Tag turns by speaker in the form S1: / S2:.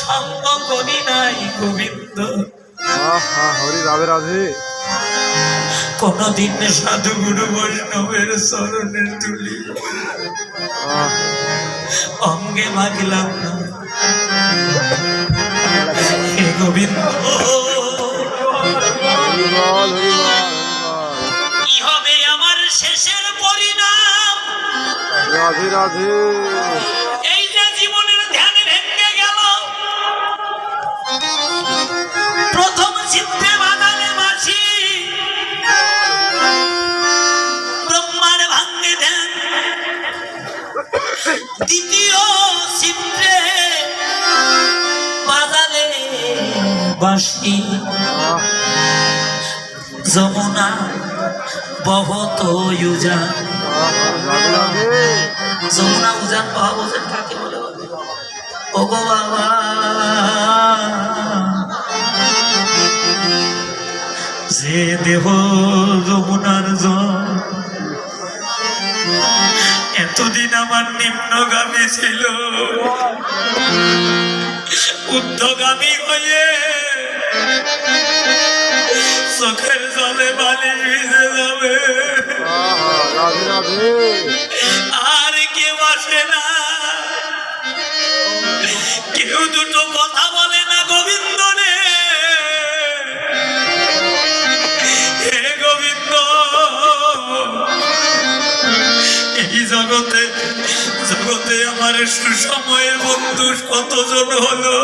S1: সঙ্গ করি নাই গোবিন্দ।
S2: হরি রাধে রাধে।
S1: কোনদিন সাধু গুরু বৈষ্ণবের চরণের তুলি অঙ্গে মাগলাম না হে গোবিন্দ। কি হবে আমার শেষের পরিণাম?
S2: রাধে রাধে।
S1: এই যে জীবনের ধ্যান ভেঙে গেল, প্রথম চিত্তে বাজালে বাঁশি, ব্রহ্মার ভাঙ্গে ধ্যান, দ্বিতীয় চিত্রে বাজালে বাঁশি, যমুনা বহত উজান। যমুনা উজান বহা বোঝেন কাকে বলে? ও গো বাবা, যে দেহ যমুনার জল এতদিন আমার নিম্নগামী ছিল, ঊর্ধ্বগামী হয়ে চোখের জলে বালি ভিজে যাবে, আর কেউ আসে না, কেউ দুটো কথা বলে না গোবিন্দ রে। হে গোবিন্দ, এই জগতে জগতে আমার সুসময়ের বন্ধু কতজন হলো।